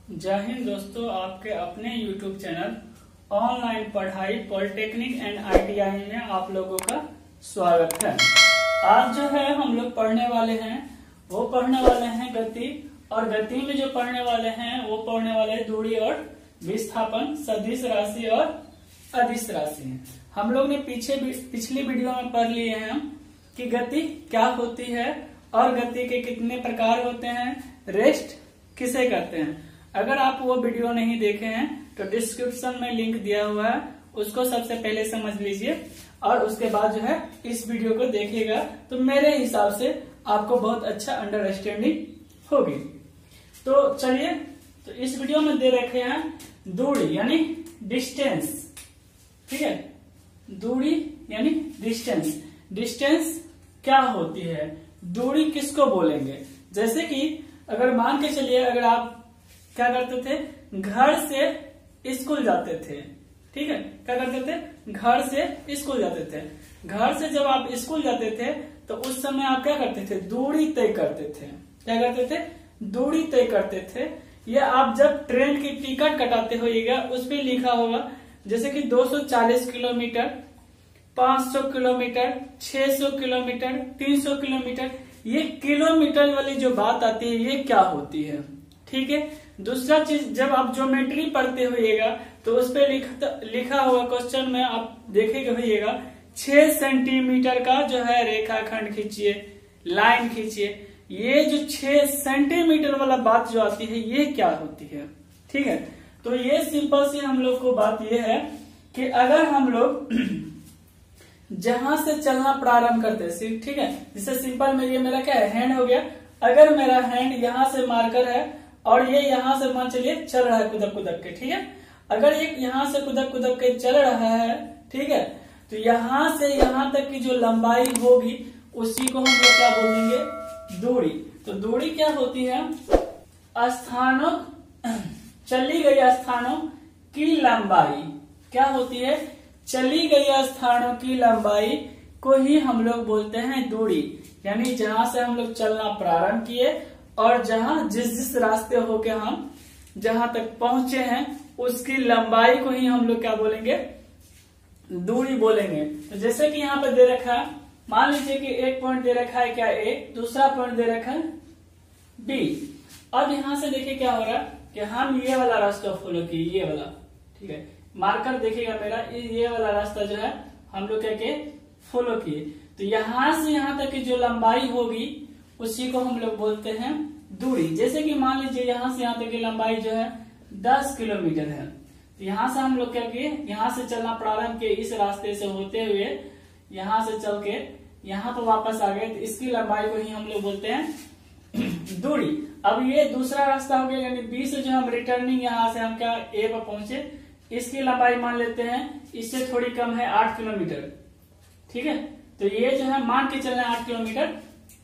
जय हिंद दोस्तों, आपके अपने YouTube चैनल ऑनलाइन पढ़ाई पॉलिटेक्निक एंड ITI में आप लोगों का स्वागत है। आज जो है हम लोग पढ़ने वाले हैं गति, और गति में जो पढ़ने वाले हैं वो पढ़ने वाले हैं दूरी और विस्थापन, सदिश राशि और अदिश राशि। हम लोग ने पिछली वीडियो में पढ़ लिए हैं कि गति क्या होती है और गति के कितने प्रकार होते हैं, रेस्ट किसे कहते हैं। अगर आप वो वीडियो नहीं देखे हैं तो डिस्क्रिप्शन में लिंक दिया हुआ है, उसको सबसे पहले समझ लीजिए और उसके बाद जो है इस वीडियो को देखिएगा तो मेरे हिसाब से आपको बहुत अच्छा अंडरस्टैंडिंग होगी। तो चलिए, तो इस वीडियो में दे रखे हैं दूरी यानी डिस्टेंस। ठीक है, दूरी यानी डिस्टेंस। डिस्टेंस क्या होती है, दूरी किसको बोलेंगे। जैसे कि अगर मान के चलिए, अगर आप क्या करते थे, घर से स्कूल जाते थे। ठीक है, क्या करते थे, घर से स्कूल जाते थे। घर से जब आप स्कूल जाते थे तो उस समय आप क्या करते थे, दूरी तय करते थे। क्या करते थे, दूरी तय करते थे। ये आप जब ट्रेन की टिकट कटाते होइएगा उस पर लिखा होगा, जैसे कि 240 किलोमीटर, 500 किलोमीटर, 600 किलोमीटर, 300 किलोमीटर। ये किलोमीटर वाली जो बात आती है ये क्या होती है। ठीक है, दूसरा चीज, जब आप ज्योमेट्री पढ़ते होइएगा तो उस पे लिखा हुआ क्वेश्चन में आप देखेंगे होइएगा 6 सेंटीमीटर का जो है रेखाखंड खींचिए, लाइन खींचिए। ये जो 6 सेंटीमीटर वाला बात जो आती है ये क्या होती है। ठीक है, तो ये सिंपल सी हम लोग को बात ये है कि अगर हम लोग जहां से चलना प्रारंभ करते हैं, ठीक है, जैसे सिंपल में ये मेरा क्या है, हैंड हो गया। अगर मेरा हैंड यहाँ से मार्कर है और ये यहाँ से मान चलिए चल रहा है कुदक कुदक के। ठीक है, अगर ये यहाँ से कुदक कुदक के चल रहा है, ठीक है, तो यहाँ से यहाँ तक की जो लंबाई होगी उसी को हम लोग क्या बोलेंगे, दूरी। तो दूरी क्या होती है, स्थानों, चली गई स्थानों की लंबाई। क्या होती है, चली गई स्थानों की लंबाई को ही हम लोग बोलते हैं दूरी। यानी जहां से हम लोग चलना प्रारंभ किए और जहां जिस रास्ते होके हम जहां तक पहुंचे हैं उसकी लंबाई को ही हम लोग क्या बोलेंगे, दूरी बोलेंगे। तो जैसे कि यहाँ पे दे रखा है, मान लीजिए कि एक पॉइंट दे रखा है क्या, ए, दूसरा पॉइंट दे रखा है बी। अब यहाँ से देखिए क्या हो रहा है कि हम ये वाला रास्ता फॉलो किए, ये वाला। ठीक है, मार्कर देखिएगा मेरा, ये वाला रास्ता जो है हम लोग क्या फॉलो किए। तो यहाँ से यहाँ तक की जो लंबाई होगी उसी को हम लोग बोलते हैं दूरी। जैसे कि मान लीजिए यहाँ से यहाँ तक की लंबाई जो है 10 किलोमीटर है। तो यहाँ से हम लोग क्या किए, यहाँ से चलना प्रारंभ किए, इस रास्ते से होते हुए यहाँ से चल के यहाँ पर वापस आ गए, तो इसकी लंबाई को ही हम लोग बोलते हैं दूरी। अब ये दूसरा रास्ता हो गया, यानी बी से जो हम रिटर्निंग यहाँ से हम क्या ए पर पहुंचे, इसकी लंबाई मान लेते हैं इससे थोड़ी कम है 8 किलोमीटर। ठीक है, तो ये जो है मान के चलना 8 किलोमीटर।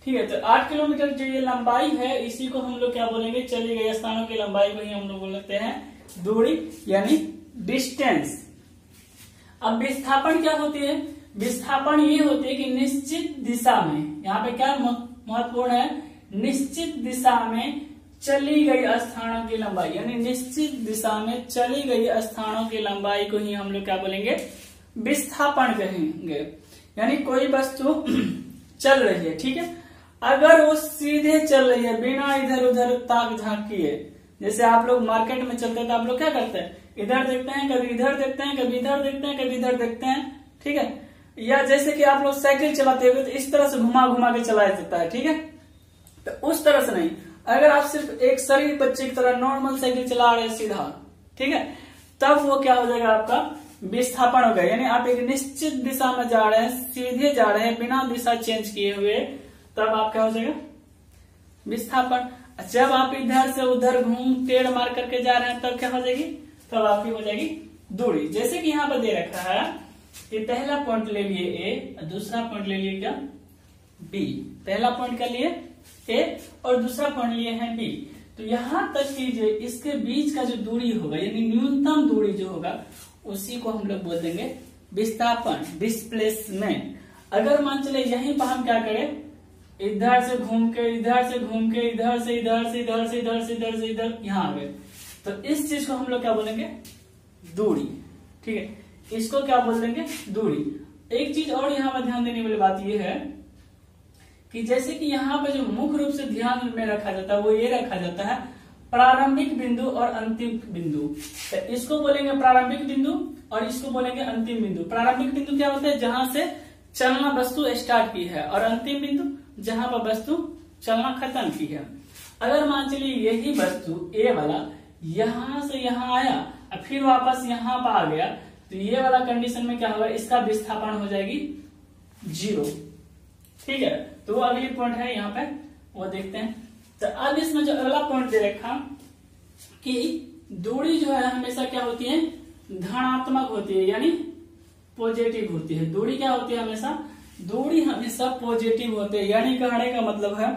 ठीक है, तो 8 किलोमीटर जो ये लंबाई है इसी को हम लोग क्या बोलेंगे, चली गई स्थानों की लंबाई को ही हम लोग बोलते हैं दूरी यानी डिस्टेंस। अब विस्थापन क्या होती है, विस्थापन ये होती है कि निश्चित दिशा में, यहाँ पे क्या महत्वपूर्ण है, निश्चित दिशा में चली गई स्थानों की लंबाई, यानी निश्चित दिशा में चली गई स्थानों की लंबाई को ही हम लोग क्या बोलेंगे, विस्थापन कहेंगे। यानी कोई वस्तु चल रही है, ठीक है, अगर वो सीधे चल रही है बिना इधर उधर ताक झांक किए। जैसे आप लोग मार्केट में चलते हैं तो आप लोग क्या करते हैं, इधर देखते हैं, कभी इधर देखते हैं, कभी इधर देखते हैं, कभी इधर देखते हैं। ठीक है, या जैसे कि आप लोग साइकिल चलाते हुए तो इस तरह से घुमा घुमा के चलाया जाता है। ठीक है, तो उस तरह से नहीं, अगर आप सिर्फ एक शरीर बच्चे की तरह नॉर्मल साइकिल चला रहे हैं सीधा, ठीक है, तब वो क्या हो जाएगा, आपका विस्थापन होगा। यानी आप एक निश्चित दिशा में जा रहे हैं, सीधे जा रहे हैं बिना दिशा चेंज किए हुए, तब आप क्या हो जाएगा, विस्थापन। जब आप इधर से उधर घूम टेढ़ मार करके जा रहे हैं तब क्या हो जाएगी, तब आपकी हो जाएगी दूरी। जैसे कि यहाँ पर दे रखा है कि पहला पॉइंट ले लिए ए, दूसरा पॉइंट ले लिए क्या, बी। पहला पॉइंट का लिए ए और दूसरा पॉइंट लिए हैं बी। तो यहाँ तक की जो इसके बीच का जो दूरी होगा, यानी न्यूनतम दूरी जो होगा उसी को हम लोग बोल देंगे विस्थापन, डिस्प्लेसमेंट। अगर मान चले यहीं पर हम क्या करें, इधर से घूम के इधर से घूम के इधर से इधर से इधर से इधर से इधर से इधर यहाँ आ गए, तो इस चीज को हम लोग क्या बोलेंगे, दूरी। ठीक है, इसको क्या बोल देंगे, दूरी। एक चीज और यहाँ पर ध्यान देने वाली बात यह है कि जैसे कि यहाँ पे जो मुख्य रूप से ध्यान में रखा जाता है वो ये रखा जाता है प्रारंभिक बिंदु और अंतिम बिंदु। तो इसको बोलेंगे प्रारंभिक बिंदु और इसको बोलेंगे अंतिम बिंदु। प्रारंभिक बिंदु क्या होता है, जहां से चलना वस्तु स्टार्ट की है, और अंतिम बिंदु जहां पर वस्तु चलना खत्म की है। अगर मान चलिए यही वस्तु ए वाला यहां से यहां आया और फिर वापस यहां पर आ गया, तो ये वाला कंडीशन में क्या होगा, इसका विस्थापन हो जाएगी 0। ठीक है, तो वो अगली पॉइंट है यहाँ पे, वो देखते हैं। तो अब इसमें जो अगला पॉइंट दे रखा कि दूरी जो है हमेशा क्या होती है, धनात्मक होती है, यानी पॉजिटिव होती है। दूरी क्या होती है, हमेशा दूरी हमेशा पॉजिटिव होती है। यानी कहने का मतलब है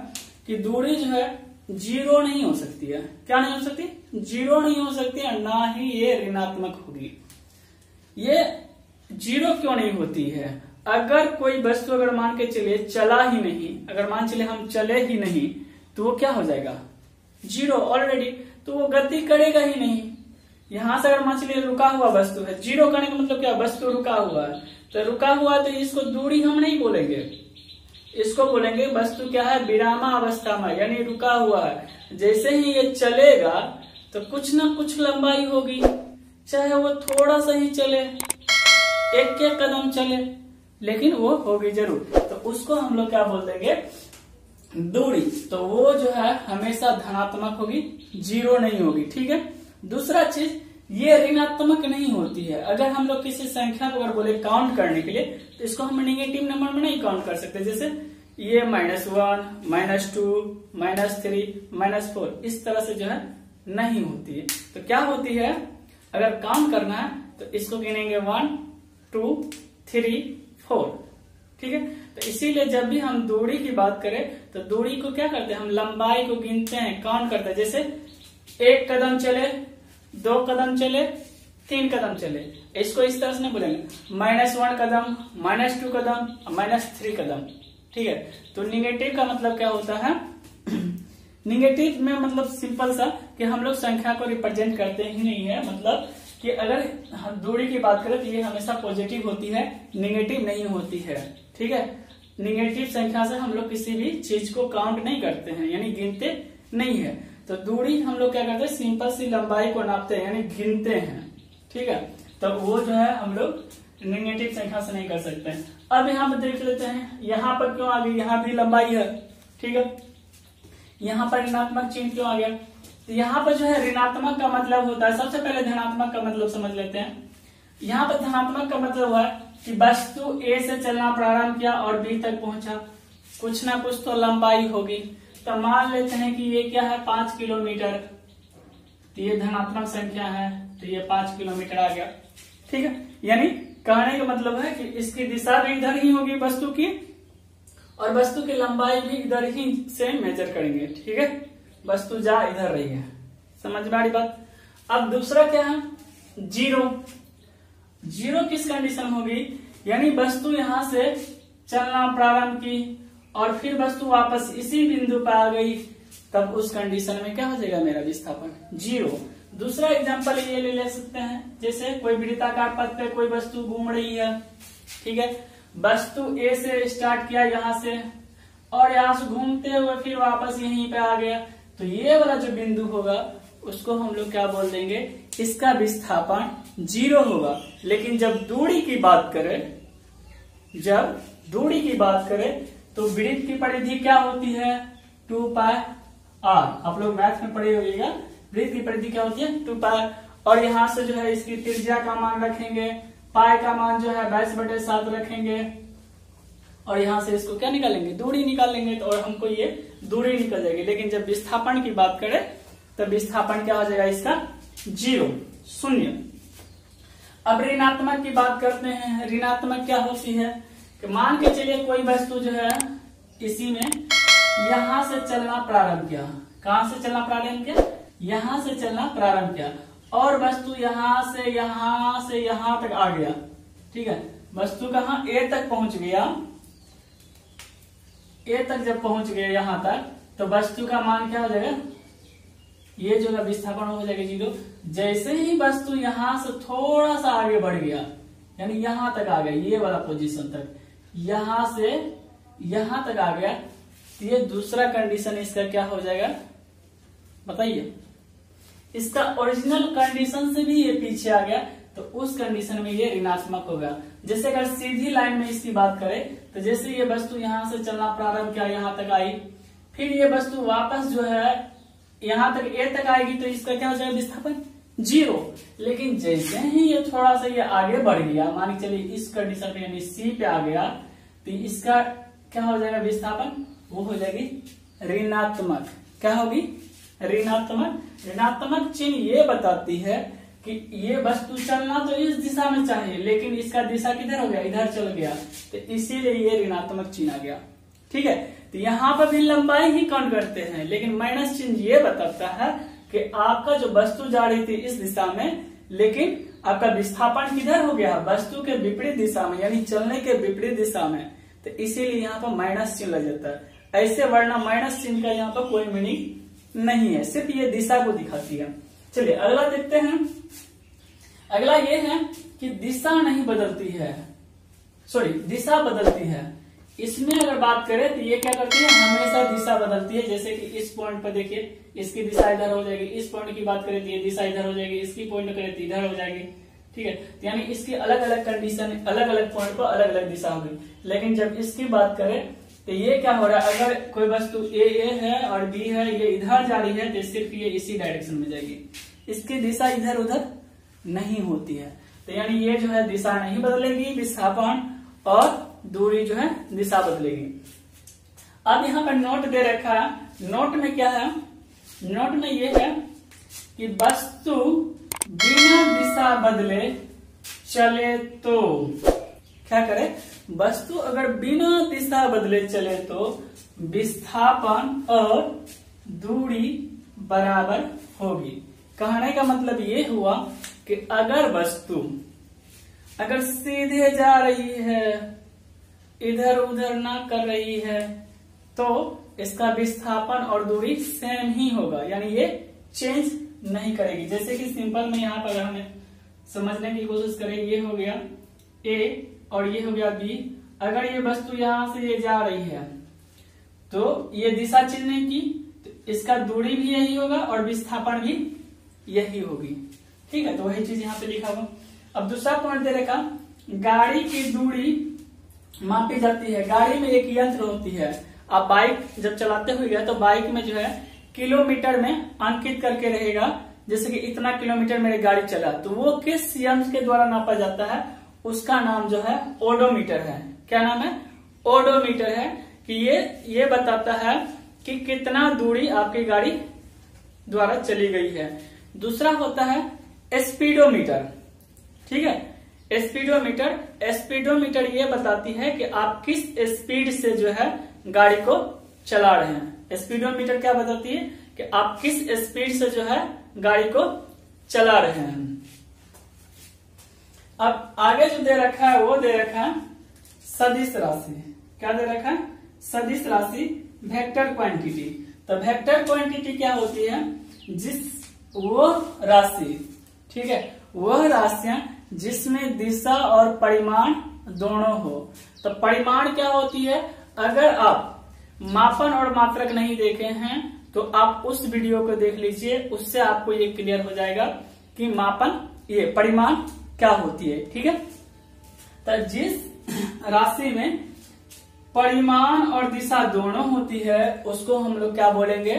कि दूरी जो है 0 नहीं हो सकती है। क्या नहीं हो सकती, 0 नहीं हो सकती है, ना ही ये ऋणात्मक होगी। ये 0 क्यों नहीं होती है, अगर कोई वस्तु अगर मान के चलिए चला ही नहीं, अगर मान चलिए हम चले ही नहीं, तो वो क्या हो जाएगा, 0 ऑलरेडी, तो वो गति करेगा ही नहीं। यहां से अगर मान चलिए रुका हुआ वस्तु है, 0 करने का मतलब क्या, वस्तु रुका हुआ है, तो रुका हुआ तो इसको दूरी हम नहीं बोलेंगे, इसको बोलेंगे वस्तु क्या है, विरामा अवस्था में, यानी रुका हुआ है। जैसे ही ये चलेगा तो कुछ ना कुछ लंबाई होगी, चाहे वो थोड़ा सा ही चले, एक कदम चले, लेकिन वो होगी जरूर। तो उसको हम लोग क्या बोल देंगे, दूरी। तो वो जो है हमेशा धनात्मक होगी, 0 नहीं होगी। ठीक है, दूसरा चीज ये ऋणात्मक नहीं होती है। अगर हम लोग किसी संख्या को अगर बोले काउंट करने के लिए, तो इसको हम नेगेटिव नंबर में नहीं काउंट कर सकते। जैसे ये -1, -2, -3, -4, इस तरह से जो है नहीं होती है। तो क्या होती है, अगर काउंट करना है तो इसको गिनेंगे 1, 2, 3, 4। ठीक है, तो इसीलिए जब भी हम दूरी की बात करें तो दूरी को क्या करते हैं, हम लंबाई को गिनते हैं, काउंट करते हैं। जैसे 1 कदम चले, 2 कदम चले, 3 कदम चले, इसको इस तरह से नहीं बोलेंगे -1 कदम, -2 कदम, -3 कदम। ठीक है, तो निगेटिव का मतलब क्या होता है, निगेटिव में मतलब सिंपल सा कि हम लोग संख्या को रिप्रेजेंट करते ही नहीं है। मतलब कि अगर हम दूरी की बात करें तो ये हमेशा पॉजिटिव होती है, निगेटिव नहीं होती है। ठीक है, निगेटिव संख्या से हम लोग किसी भी चीज को काउंट नहीं करते हैं, यानी गिनते नहीं है। तो दूरी हम लोग क्या करते हैं, सिंपल सी लंबाई को नापते हैं, यानी गिनते हैं। ठीक है, तो वो जो है हम लोग निगेटिव संख्या से नहीं कर सकते हैं। अब यहाँ पर देख लेते हैं, यहाँ पर क्यों आ गई, यहाँ भी लंबाई है। ठीक है, यहाँ पर ऋणात्मक चिन्ह क्यों आ गया, तो यहाँ पर जो है ऋणात्मक का मतलब होता है, सबसे पहले धनात्मक का मतलब समझ लेते हैं। यहाँ पर धनात्मक का मतलब हुआ कि वस्तु ए से चलना प्रारंभ किया और बी तक पहुंचा, कुछ ना कुछ तो लंबाई होगी। तो मान लेते हैं कि ये क्या है, 5 किलोमीटर, तो ये धनात्मक संख्या है, तो ये 5 किलोमीटर आ गया। ठीक है, यानी कहने का मतलब है कि इसकी दिशा भी इधर ही होगी वस्तु की, और वस्तु की लंबाई भी इधर ही से मेजर करेंगे। ठीक है, वस्तु जा इधर रही है, समझ में आ रही बात। अब दूसरा क्या है, 0 किस कंडीशन होगी, यानी वस्तु यहां से चलना प्रारंभ की और फिर वस्तु वापस इसी बिंदु पर आ गई, तब उस कंडीशन में क्या हो जाएगा, मेरा विस्थापन 0। दूसरा एग्जांपल ये ले सकते हैं, जैसे कोई वृत्ताकार पथ पे कोई वस्तु घूम रही है। ठीक है, वस्तु ए से स्टार्ट किया यहाँ से, और यहाँ से घूमते हुए फिर वापस यहीं पे आ गया, तो ये वाला जो बिंदु होगा उसको हम लोग क्या बोल देंगे, इसका विस्थापन 0 होगा। लेकिन जब दूरी की बात करें, तो वृत्त की परिधि क्या होती है, 2πr। आप लोग मैथ में पढ़े होइएगा, वृत्त की परिधि क्या होती है, 2πr। और यहाँ से जो है इसकी त्रिज्या का मान रखेंगे, पाई का मान जो है 22/7 रखेंगे, और यहाँ से इसको क्या निकालेंगे, दूरी निकालेंगे, तो और हमको ये दूरी निकल जाएगी। लेकिन जब विस्थापन की बात करें तो विस्थापन क्या हो जाएगा, इसका 0, 0। अब ऋणात्मक की बात करते हैं। ऋणात्मक क्या होती है कि मान के चलिए कोई वस्तु जो है इसी में यहां से चलना प्रारंभ किया, कहां से चलना प्रारंभ किया, यहां से चलना प्रारंभ किया, और वस्तु यहां से यहां तक आ गया। ठीक है, वस्तु कहां, ए तक पहुंच गया, ए तक जब पहुंच गया यहां तक, तो वस्तु का मान क्या हो जाएगा, ये जो है विस्थापन हो जाएगा 0। जैसे ही वस्तु यहाँ से थोड़ा सा आगे बढ़ गया, यानी यहां तक आ गया, ये वाला पोजीशन तक, यहां से यहां तक आ गया, तो ये दूसरा कंडीशन इसका क्या हो जाएगा बताइए। इसका ओरिजिनल कंडीशन से भी ये पीछे आ गया, तो उस कंडीशन में ये ऋणात्मक होगा। जैसे अगर सीधी लाइन में इसकी बात करें, तो जैसे ये वस्तु यहां से चलना प्रारंभ किया, यहां तक आई, फिर ये वस्तु वापस जो है यहां तक ए तक आएगी, तो इसका क्या हो जाएगा विस्थापन 0। लेकिन जैसे ही ये थोड़ा सा ये आगे बढ़ गया, मान के चलिए इस कंडीशन में यानी सी पे आ गया, तो इसका क्या हो जाएगा विस्थापन, वो हो जाएगी ऋणात्मक। क्या होगी ऋणात्मक। ऋणात्मक चिन्ह ये बताती है कि ये वस्तु चलना तो इस दिशा में चाहिए, लेकिन इसका दिशा किधर हो गया, इधर चल गया, तो इसीलिए ये ऋणात्मक चिन्ह आ गया। ठीक है, तो यहाँ पर भी लंबाई ही काउंट करते हैं, लेकिन माइनस चिन्ह ये बताता है कि आपका जो वस्तु जा रही थी इस दिशा में, लेकिन आपका विस्थापन किधर हो गया, वस्तु के विपरीत दिशा में, यानी चलने के विपरीत दिशा में, तो इसीलिए यहाँ पर माइनस चिन्ह लग जाता है। ऐसे वरना माइनस चिन्ह का यहाँ पर कोई मीनिंग नहीं है, सिर्फ ये दिशा को दिखाती है। चलिए अगला देखते हैं। अगला ये है कि दिशा नहीं बदलती है, सॉरी दिशा बदलती है। इसमें अगर बात करें तो ये क्या करती है, हमेशा दिशा बदलती है। जैसे कि इस पॉइंट पर देखिए, इसकी दिशा इधर हो जाएगी, इस पॉइंट की बात करें तो ये दिशा इधर हो जाएगी, इसकी पॉइंट करें तो इधर हो जाएगी। ठीक है, तो यानी इसकी अलग अलग कंडीशन, अलग अलग पॉइंट पर अलग अलग दिशा होगी। लेकिन जब इसकी बात करें तो ये क्या हो रहा है, अगर कोई वस्तु ए है और बी है, ये इधर जा रही है, तो सिर्फ ये इसी डायरेक्शन में जाएगी, इसकी दिशा इधर उधर नहीं होती है। तो यानी ये जो है दिशा नहीं बदलेगी, विस्थापन और दूरी जो है दिशा बदलेगी। अब यहाँ पर नोट दे रखा है, नोट में क्या है, नोट में ये है कि वस्तु बिना दिशा बदले चले तो क्या करे, वस्तु अगर बिना दिशा बदले चले तो विस्थापन और दूरी बराबर होगी। कहने का मतलब ये हुआ कि अगर वस्तु अगर सीधे जा रही है, इधर उधर ना कर रही है, तो इसका विस्थापन और दूरी सेम ही होगा, यानी ये चेंज नहीं करेगी। जैसे कि सिंपल में यहाँ पर हमें समझने की कोशिश करें, ये हो गया ए और ये हो गया बी। अगर ये वस्तु यहां से ये जा रही है तो ये दिशा चलने की, तो इसका दूरी भी यही होगा और विस्थापन भी यही होगी। ठीक है, तो वही चीज यहाँ पे लिखा हुआ। अब दूसरा पॉइंट दे रखा, गाड़ी की दूरी मापी जाती है। गाड़ी में एक यंत्र होती है, आप बाइक जब चलाते हुए तो बाइक में जो है किलोमीटर में अंकित करके रहेगा, जैसे कि इतना किलोमीटर मेरी गाड़ी चला, तो वो किस यंत्र के द्वारा नापा जाता है, उसका नाम जो है ओडोमीटर है। क्या नाम है, ओडोमीटर है। कि ये बताता है कि कितना दूरी आपकी गाड़ी द्वारा चली गई है। दूसरा होता है स्पीडोमीटर। ठीक है, स्पीडोमीटर, स्पीडोमीटर ये बताती है कि आप किस स्पीड से जो है गाड़ी को चला रहे हैं। स्पीडोमीटर क्या बताती है कि आप किस स्पीड से जो है गाड़ी को चला रहे हैं। अब आगे जो दे रखा है वो दे रखा है सदिश राशि। क्या दे रखा है, सदिश राशि, वेक्टर क्वांटिटी। तो वेक्टर क्वांटिटी क्या होती है, वो राशि, ठीक है, वह राशियां जिसमें दिशा और परिमाण दोनों हो। तो परिमाण क्या होती है, अगर आप मापन और मात्रक नहीं देखे हैं तो आप उस वीडियो को देख लीजिए, उससे आपको ये क्लियर हो जाएगा कि मापन, ये परिमाण क्या होती है। ठीक है, तो जिस राशि में परिमाण और दिशा दोनों होती है उसको हम लोग क्या बोलेंगे,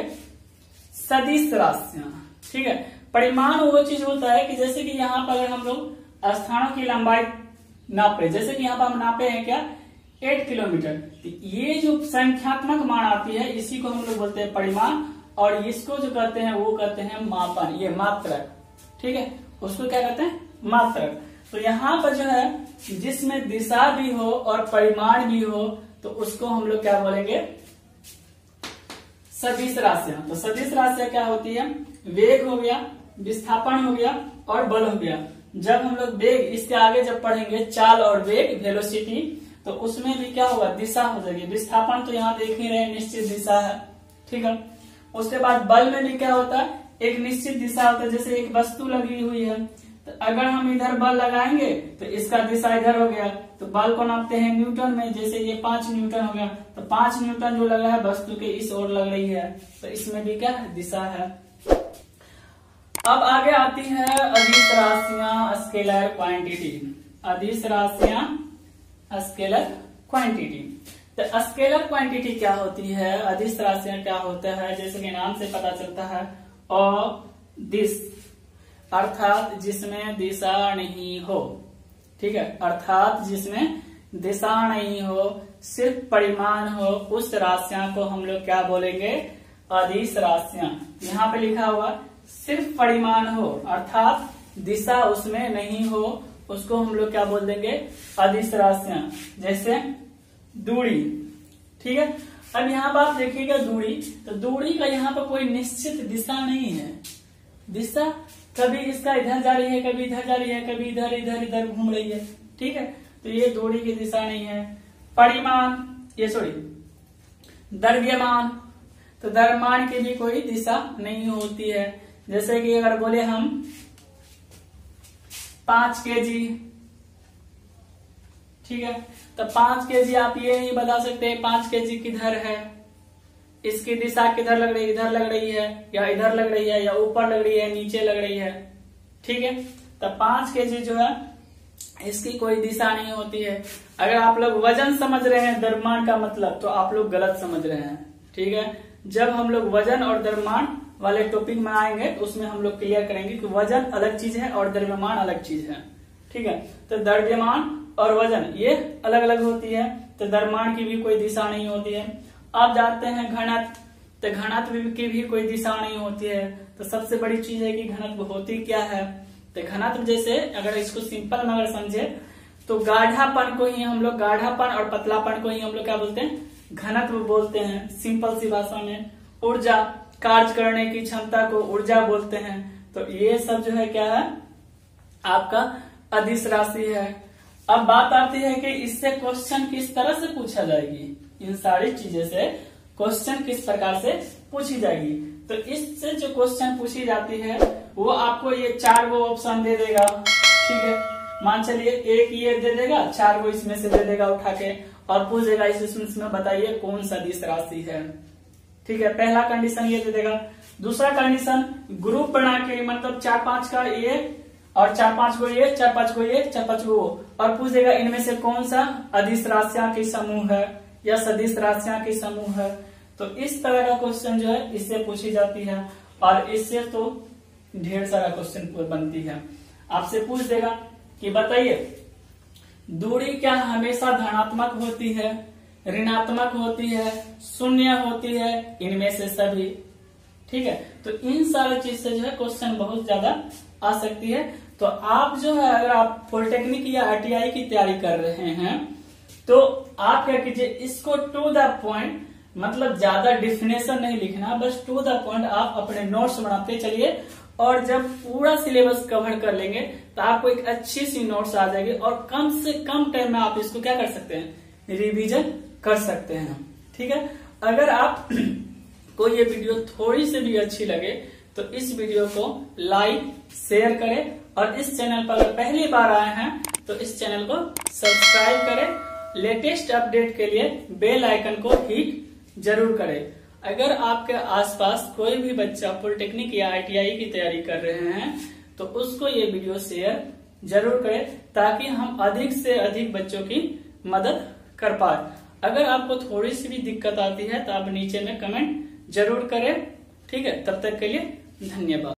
सदिश राशियां। ठीक है, परिमाण वो चीज होता है कि जैसे कि यहाँ पर अगर हम लोग स्थानों की लंबाई नापे, जैसे कि यहाँ पर हम नापे हैं क्या 8 किलोमीटर, तो ये जो संख्यात्मक मान आती है इसी को हम लोग बोलते हैं परिमाण, और इसको जो कहते हैं वो कहते हैं मापन, ये मात्रक। ठीक है, उसको क्या कहते हैं, मात्रक। तो यहाँ पर जो है जिसमें दिशा भी हो और परिमाण भी हो तो उसको हम लोग क्या बोलेंगे, सदिश राशियां। तो सदिश राशियां क्या होती है, वेग हो गया, विस्थापन हो गया और बल हो गया। जब हम लोग वेग, इसके आगे जब पढ़ेंगे चाल और वेग, वेलोसिटी, तो उसमें भी क्या होगा, दिशा हो जाएगी। विस्थापन तो यहाँ देख ही रहे, निश्चित दिशा है। ठीक है, उसके बाद बल में भी क्या होता है, एक निश्चित दिशा होता है। जैसे एक वस्तु लगी हुई है, तो अगर हम इधर बल लगाएंगे तो इसका दिशा इधर हो गया, तो बल को नापते हैं न्यूटन में। जैसे ये 5 न्यूटन हो गया, तो 5 न्यूटन जो लगा है वस्तु के इस ओर लग रही है, तो इसमें भी क्या है, दिशा है। अब आगे आती है अदिश राशियां, स्केलर क्वांटिटी। अदिश राशियां, स्केलर क्वांटिटी। तो स्केलर क्वांटिटी क्या होती है, अदिश राशियां क्या होता है, जैसे कि नाम से पता चलता है, अदिश अर्थात जिसमें दिशा नहीं हो। ठीक है, अर्थात जिसमें दिशा नहीं हो, सिर्फ परिमाण हो, उस राशियां को हम लोग क्या बोलेंगे, अदिश राशियां। यहाँ पे लिखा हुआ सिर्फ परिमाण हो अर्थात दिशा उसमें नहीं हो, उसको हम लोग क्या बोल देंगे, अदिश राशियां। जैसे दूरी। ठीक है, अब यहाँ पर आप देखिएगा दूरी, तो दूरी का यहाँ पर कोई निश्चित दिशा नहीं है। दिशा कभी इसका इधर जा रही है, कभी इधर जा रही है, कभी इधर इधर इधर घूम रही है। ठीक है, तो ये दूरी की दिशा नहीं है। परिमाण, ये सॉरी द्रव्यमान, तो द्रव्यमान की भी कोई दिशा नहीं होती है। जैसे कि अगर बोले हम 5 kg, ठीक है, तो 5 kg आप ये नहीं बता सकते 5 kg किधर है, इसकी दिशा किधर लग रही है, इधर लग रही है या इधर लग रही है या ऊपर लग रही है नीचे लग रही है। ठीक है, तो 5 kg जो है इसकी कोई दिशा नहीं होती है। अगर आप लोग वजन समझ रहे हैं द्रव्यमान का मतलब, तो आप लोग गलत समझ रहे हैं। ठीक है, जब हम लोग वजन और द्रव्यमान वाले टॉपिक में आएंगे तो उसमें हम लोग क्लियर करेंगे कि वजन अलग चीज है और द्रव्यमान अलग चीज है। ठीक है, तो द्रव्यमान और वजन ये अलग अलग होती है, तो द्रव्यमान की भी कोई दिशा नहीं होती है। आप जानते हैं घनत्व, तो घनत्व की भी कोई दिशा नहीं होती है। तो सबसे बड़ी चीज है कि घनत्व होती क्या है, तो घनत्व जैसे अगर इसको सिंपल में अगर समझे तो गाढ़ापन को ही हम लोग, गाढ़ापन और पतलापन को ही हम लोग क्या बोलते हैं, घनत्व बोलते हैं। सिंपल सी भाषा में ऊर्जा, कार्य करने की क्षमता को ऊर्जा बोलते हैं। तो ये सब जो है क्या है, आपका अदिश राशि है। अब बात आती है कि इससे क्वेश्चन किस तरह से पूछा जाएगी, इन सारी चीजें से क्वेश्चन किस प्रकार से पूछी जाएगी। तो इससे जो क्वेश्चन पूछी जाती है वो आपको ये 4 वो ऑप्शन दे देगा। ठीक है, मान चलिए एक ये दे देगा, 4 वो इसमें से दे देगा उठा के, और पूछेगा इसमें बताइए कौन सा अदिश राशि है। ठीक है, पहला कंडीशन ये दे देगा। दूसरा कंडीशन ग्रुप बना के, मतलब 4-5 का ये और 4-5 को ये, 4-5 को ये, 4-5 को वो, और पूछेगा इनमें से कौन सा अदिश राशियां की समूह है या सदिश राशियां की समूह है। तो इस तरह का क्वेश्चन जो है इससे पूछी जाती है, और इससे तो ढेर सारा क्वेश्चन बनती है। आपसे पूछ देगा कि बताइए दूरी क्या हमेशा धनात्मक होती है, ऋणात्मक होती है, शून्य होती है, इनमें से सभी। ठीक है, तो इन सारी चीज से जो है क्वेश्चन बहुत ज्यादा आ सकती है। तो आप जो है अगर आप पॉलिटेक्निक या ITI की तैयारी कर रहे हैं तो आप क्या कीजिए, इसको टू द पॉइंट, मतलब ज्यादा डिफिनेशन नहीं लिखना, बस टू द पॉइंट आप अपने नोट्स बनाते चलिए, और जब पूरा सिलेबस कवर कर लेंगे तो आपको एक अच्छी सी नोट्स आ जाएगी, और कम से कम टाइम में आप इसको क्या कर सकते हैं, रिवीजन कर सकते हैं। ठीक है, अगर आप को ये वीडियो थोड़ी सी भी अच्छी लगे तो इस वीडियो को लाइक शेयर करें, और इस चैनल पर अगर पहली बार आए हैं तो इस चैनल को सब्सक्राइब करें। लेटेस्ट अपडेट के लिए बेल आइकन को हिट जरूर करें। अगर आपके आसपास कोई भी बच्चा पॉलिटेक्निक या ITI की तैयारी कर रहे हैं तो उसको ये वीडियो शेयर जरूर करें, ताकि हम अधिक से अधिक बच्चों की मदद कर पाए। अगर आपको थोड़ी सी भी दिक्कत आती है तो आप नीचे में कमेंट जरूर करें। ठीक है, तब तक के लिए धन्यवाद।